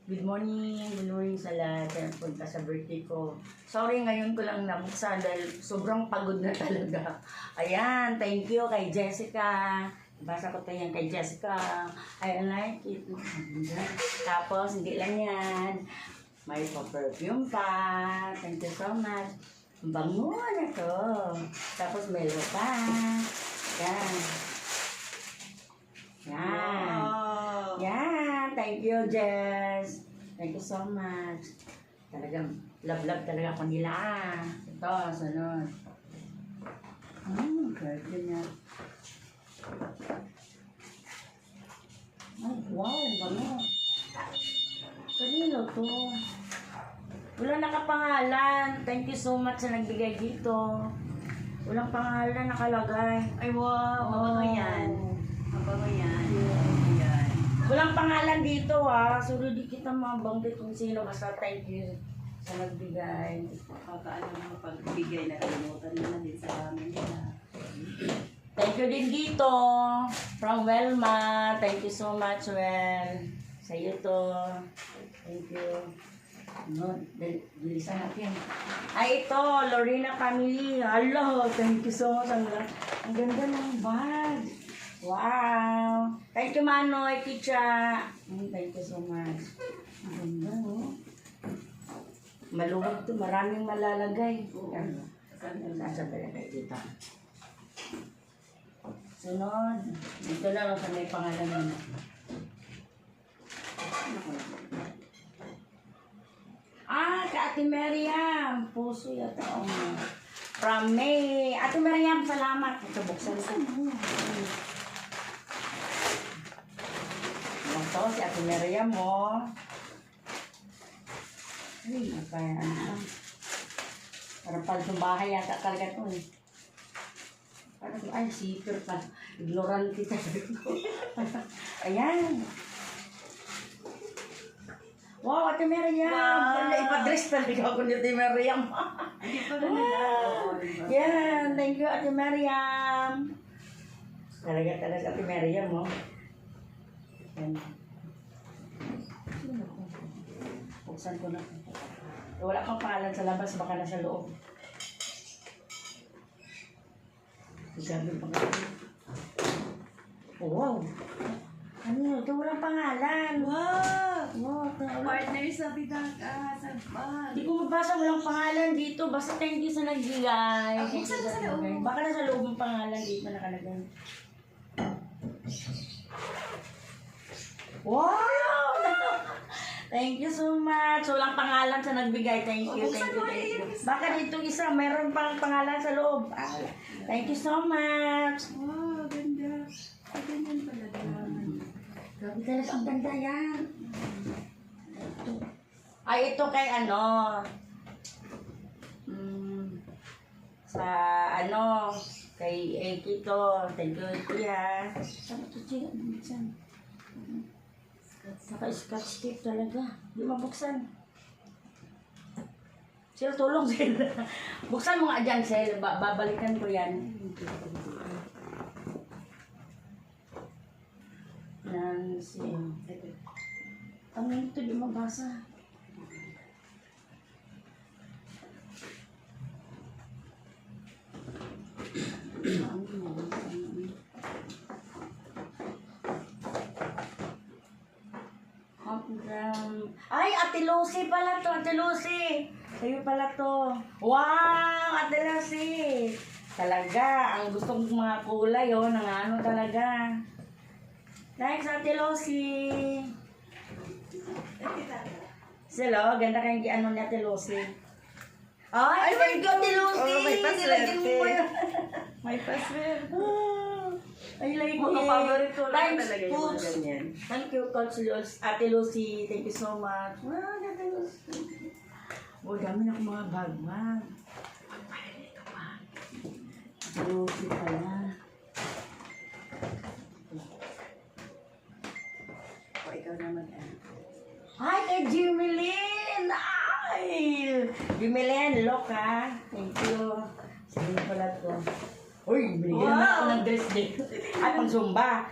Good morning sa lahat. Kaya punta sa birthday ko. Sorry, ngayon ko lang nabuksan dahil sobrang pagod na talaga. Ayan, thank you kay Jessica. Basa ko tayo kay Jessica. I like it. Tapos, hindi lang yan. May perfume pa. Thank you so much. Bango na to. Tapos, meron pa. Yan. Yan. Wow. Yan. Thank you, Jess. Thank you so much. Talagang love talaga ako nila. Ito, sunod. Birthday niya. Ay, wow, bango. Kanino to? Wala nakapangalan. Thank you so much sa nagbigay dito. Walang pangalan nakalagay. Ay, wow. Mabango yan. Mabango yan. Ayan. Walang pangalan dito so hindi kita mabanggit kung sino. Basta thank you sa nagbigay. Kakaalam mo pagbigay na kalimutan mo na din sa amin nila. Thank you din dito. From Welma. Thank you so much, Well. Sa iyo to. Thank you. No, bilisan natin. Ay, ito. Lorena Family. Hello. Thank you so much. Ang ganda ng bag. Wow. Thank you, Manoy, Ticha. Thank you so much. Ang ganda, no? Maluwag to. Maraming malalagay. Saan talagay dito? Sunod. Dito na lang sa may pangalan mo. Kay Ate Miriam. Puso yata. From May. Ate Miriam, salamat. Ito, buksan ko. Ito, si Ate Miriam mo. Ay, kaya ano. Parang pagsubahay yata talaga ito eh. Parang, ay, zipper pa. Ignorante talaga. Ayan. Wow, Ate Miriam. Wow. Wala, ipadress talaga ako ni Ate Miriam. Hindi pa na Yan, thank you, Ate Miriam. Talaga Ate Miriam, mo. Yan. Buksan ko na. Wala kang pangalan sa labas, baka nasa loob. Sabi pa ka. Oh, wow. Ano yun? Ito walang pangalan. Wow! Wow, Partner sa bigang sa bag. hindi ko mabasa, walang pangalan dito. Basta thank you sa nagbigay. Buksan mo sa loob. Baka nasa loob ng pangalan dito nakalagay. Wow! Thank you so much. Walang pangalan sa nagbigay. Thank you, thank you, thank you. Baka dito isa, mayroon pang pangalan sa loob. Thank you so much. Wow, ganda. Ganyan pala din. Grabe talaga, ang ganda yan. Ay, ito kay ano, sa ano, kay Eki to. Thank you, Kuya. Saan ito siya? Saan? Naka-scotch tape talaga. Hindi mabuksan. Sir, tulong sila. Buksan mo nga dyan, Sel. Babalikan ko yan. Nancy. Ang ito, di mabasa. Ay, Ate Lucy pala to, Ate Lucy. Sa'yo pala to. Wow, Ate Lucy. Talaga, ang gusto kong mga kulay, ng ano talaga. Thanks, Ate Lucy. Silo, ganda kayong ano ni Ate Lucy. Ay, thank you, Ate Lucy. may paswerte. Nilagyan mo pa yun. May paswerte. I like Mga it. paborito lang Thanks, talaga yung Cooks. mga ganyan. Thank you, Coach Ate Lucy. Thank you so much. Wow, Ate Lucy. Oh, dami na akong mga bag. Pagpala nito pa. Ate Lucy pala. O, ikaw naman. Hi, kay Jimelyn! Ay! Jimelyn, look ha. Thank you. Sige pala to. Uy, binigyan na ako ng dress din. Ay, pang Zumba.